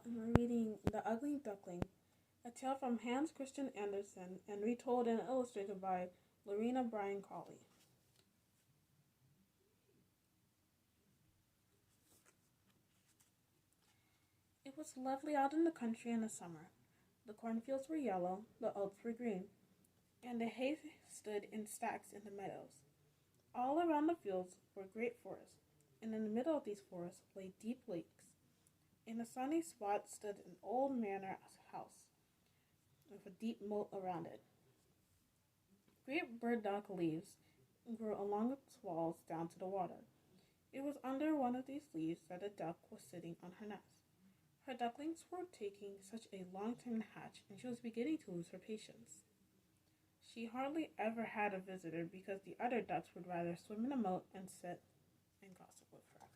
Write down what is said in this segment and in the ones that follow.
and we're reading The Ugly Duckling, a tale from Hans Christian Andersen and retold and illustrated by Lorena Bryan Colley. It was lovely out in the country in the summer. The cornfields were yellow, the oats were green, and the hay stood in stacks in the meadows. All around the fields were great forests, and in the middle of these forests lay deep lakes. In a sunny spot stood an old manor house with a deep moat around it. Great burdock leaves grew along its walls down to the water. It was under one of these leaves that a duck was sitting on her nest. Her ducklings were taking such a long time to hatch, and she was beginning to lose her patience. She hardly ever had a visitor because the other ducks would rather swim in the moat and sit and gossip with her.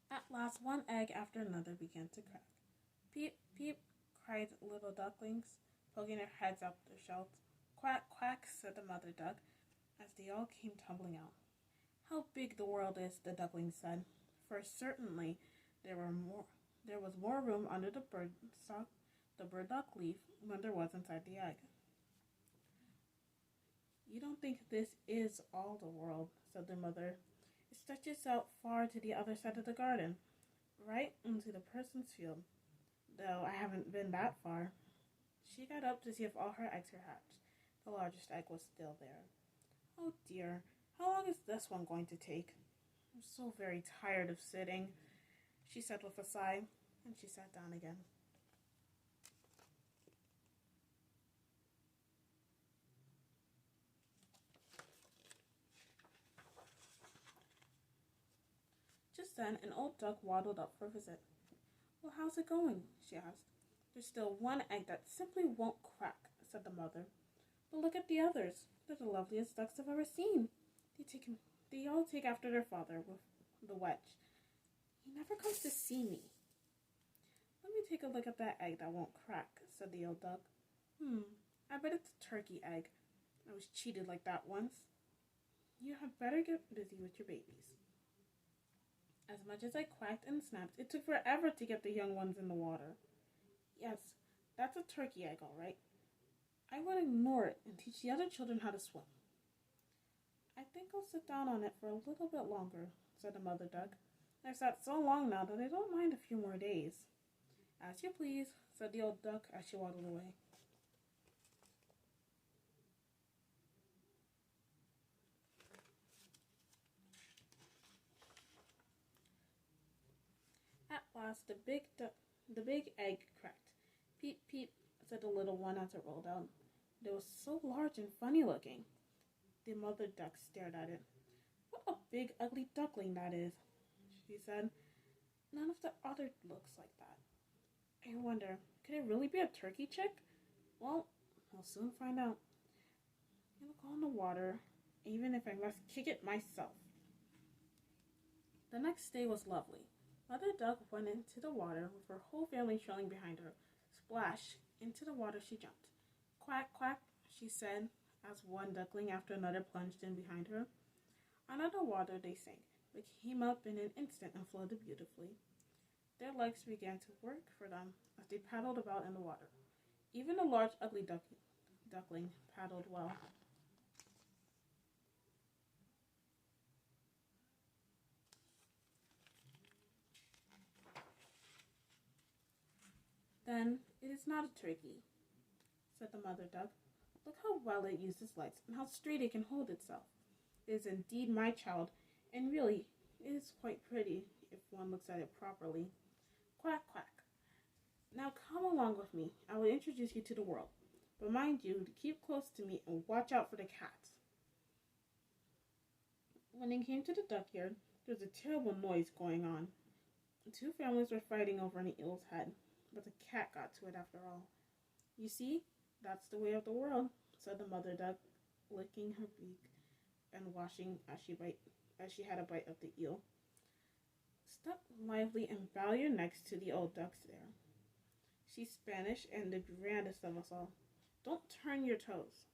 At last, one egg after another began to crack. Peep, peep, cried little ducklings, poking their heads out their shells. Quack, quack, said the mother duck, as they all came tumbling out. How big the world is, the ducklings said, for certainly there was more room under the burdock leaf than there was inside the egg. You don't think this is all the world, said the mother. It stretches out far to the other side of the garden, right into the person's field, though I haven't been that far. She got up to see if all her eggs were hatched. The largest egg was still there. Oh dear, how long is this one going to take? I'm so very tired of sitting, she said with a sigh, and she sat down again. Just then, an old duck waddled up for a visit. Well, how's it going? She asked. There's still one egg that simply won't crack, said the mother. But look at the others. They're the loveliest ducks I've ever seen. They all take after their father with the wedge. He never comes to see me. Let me take a look at that egg that won't crack, said the old duck. I bet it's a turkey egg. I was cheated like that once. You had better get busy with your babies. As much as I quacked and snapped, it took forever to get the young ones in the water. Yes, that's a turkey egg, all right. I would ignore it and teach the other children how to swim. I think I'll sit down on it for a little bit longer, said the mother duck. I've sat so long now that I don't mind a few more days. As you please, said the old duck as she waddled away. At last, the big egg cracked. Peep, peep, said the little one as it rolled out. It was so large and funny looking. The mother duck stared at it. What a big, ugly duckling that is, she said. None of the other looks like that. I wonder, could it really be a turkey chick? Well, we'll soon find out. It'll go in the water, even if I must kick it myself. The next day was lovely. Mother Duck went into the water with her whole family trailing behind her. Splash! Into the water she jumped. Quack, quack, she said, as one duckling after another plunged in behind her. Under the water they sank, but came up in an instant and floated beautifully. Their legs began to work for them as they paddled about in the water. Even the large, ugly duckling paddled well. Then it is not a turkey, said the mother duck. Look how well it uses legs and how straight it can hold itself. It is indeed my child, and really, it is quite pretty if one looks at it properly. Quack, quack. Now come along with me. I will introduce you to the world. But mind you, to keep close to me and watch out for the cats. When they came to the duck yard, there was a terrible noise going on. The two families were fighting over an eel's head, but the cat got to it after all. You see, that's the way of the world, said the mother duck, licking her beak and washing as she had a bite of the eel. Step lively and bow your necks to the old ducks there. She's Spanish and the grandest of us all. Don't turn your toes.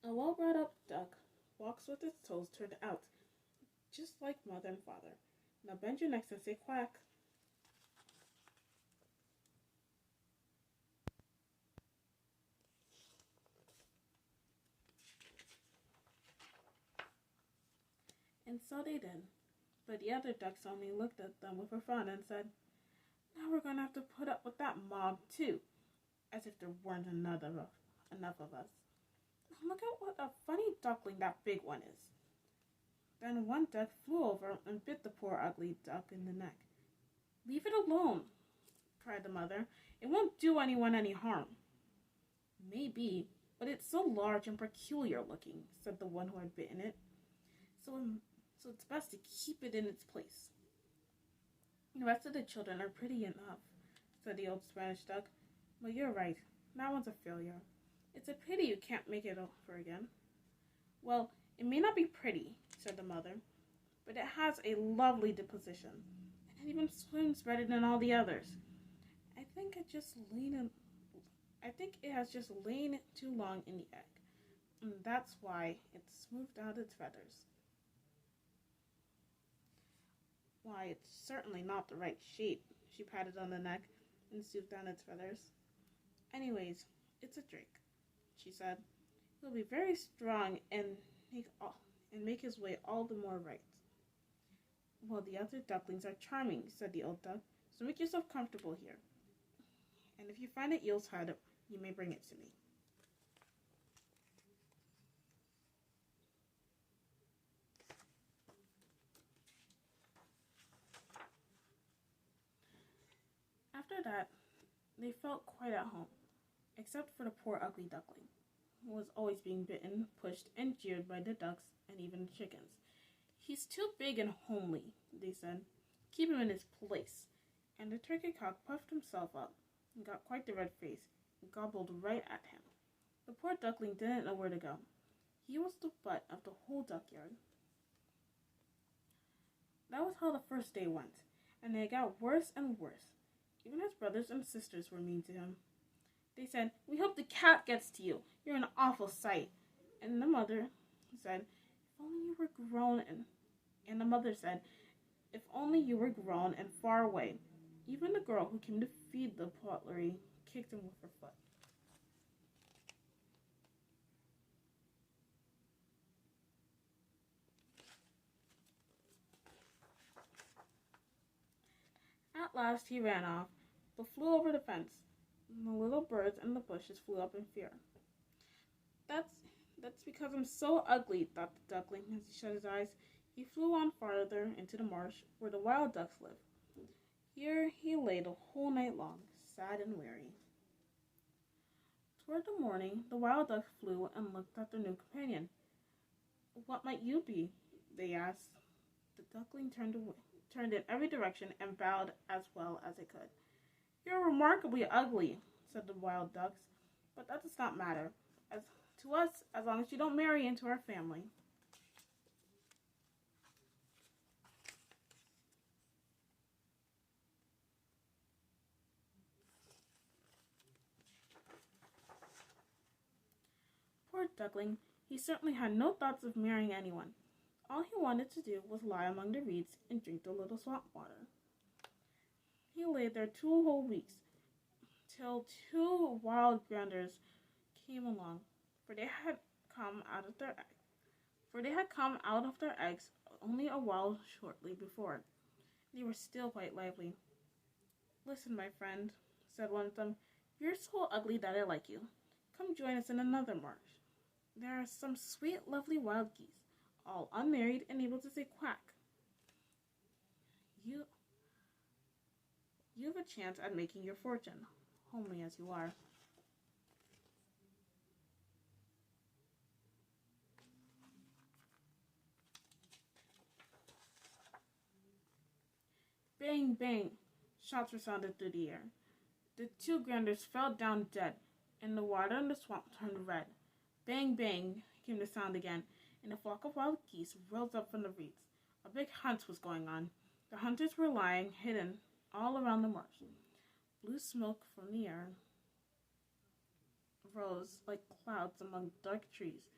A well brought up duck walks with its toes turned out, just like mother and father. Now bend your necks and say quack. And so they did. But the other ducks only looked at them with a frown and said, now we're going to have to put up with that mob too, as if there weren't enough of us. Look at what a funny duckling that big one is. Then one duck flew over and bit the poor ugly duck in the neck. Leave it alone, cried the mother. It won't do anyone any harm. Maybe, but it's so large and peculiar looking, said the one who had bitten it. So it's best to keep it in its place. The rest of the children are pretty enough, said the old Spanish duck. But you're right, that one's a failure. It's a pity you can't make it over again. Well, it may not be pretty, said the mother, but it has a lovely disposition, and it even swims better than all the others. I think it has just lain too long in the egg, and that's why it's smoothed out its feathers. Why, it's certainly not the right shape. She patted on the neck and smoothed down its feathers. Anyways, it's a drake, she said. He'll be very strong and make his way all the more right. Well, the other ducklings are charming, said the old duck, so make yourself comfortable here. And if you find an eel's head, you may bring it to me. After that, they felt quite at home, except for the poor ugly duckling, who was always being bitten, pushed, and jeered by the ducks and even the chickens. He's too big and homely, they said. Keep him in his place. And the turkey cock puffed himself up and got quite the red face and gobbled right at him. The poor duckling didn't know where to go. He was the butt of the whole duck yard. That was how the first day went, and it got worse and worse. Even his brothers and sisters were mean to him. They said, we hope the cat gets to you. You're an awful sight. And the mother said, if only you were grown and the mother said, if only you were grown and far away. Even the girl who came to feed the pottery kicked him with her foot. At last he ran off, but flew over the fence. And the little birds in the bushes flew up in fear. That's because I'm so ugly, thought the duckling as he shut his eyes. He flew on farther into the marsh where the wild ducks live. Here he lay the whole night long, sad and weary. Toward the morning, the wild ducks flew and looked at their new companion. What might you be? They asked. The duckling turned in every direction and bowed as well as it could. You're remarkably ugly, said the wild ducks, but that does not matter to us as long as you don't marry into our family. Poor duckling, he certainly had no thoughts of marrying anyone. All he wanted to do was lie among the reeds and drink the little swamp water. He lay there 2 whole weeks, till 2 wild granders came along, for they had come out of their eggs only a while shortly before. They were still quite lively. Listen, my friend, said one of them, you're so ugly that I like you. Come join us in another marsh. There are some sweet, lovely wild geese, all unmarried and able to say quack. You have a chance at making your fortune, homely as you are. Bang, bang, shots resounded through the air. The 2 granders fell down dead, and the water in the swamp turned red. Bang, bang, came the sound again, and a flock of wild geese rose up from the reeds. A big hunt was going on. The hunters were lying hidden all around the marsh. Blue smoke from the air rose like clouds among dark trees.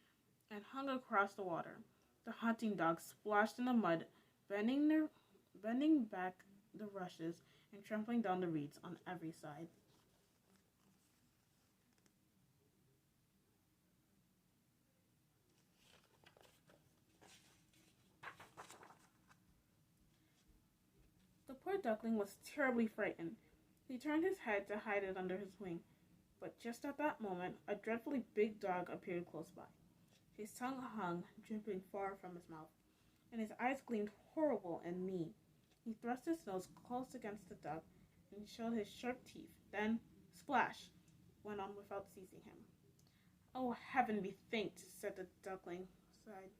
and hung across the water. The hunting dogs splashed in the mud, bending back the rushes and trampling down the reeds on every side. The poor duckling was terribly frightened. He turned his head to hide it under his wing, but just at that moment a dreadfully big dog appeared close by. His tongue hung, dripping far from his mouth, and his eyes gleamed horrible and mean. He thrust his nose close against the duck and showed his sharp teeth. Then, splash, went on without seizing him. "Oh, heaven be thanked," said the duckling, sighed.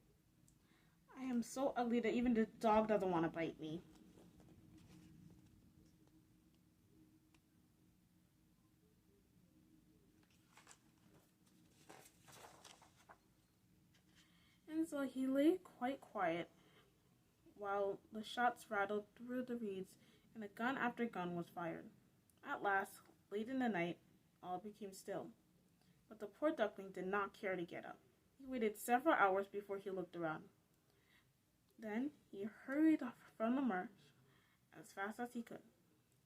"I am so ugly that even the dog doesn't want to bite me." And so he lay quite quiet while the shots rattled through the reeds and gun after gun was fired. At last, late in the night, all became still. But the poor duckling did not care to get up. He waited several hours before he looked around. Then he hurried off from the marsh as fast as he could.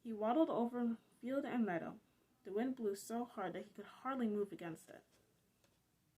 He waddled over field and meadow. The wind blew so hard that he could hardly move against it.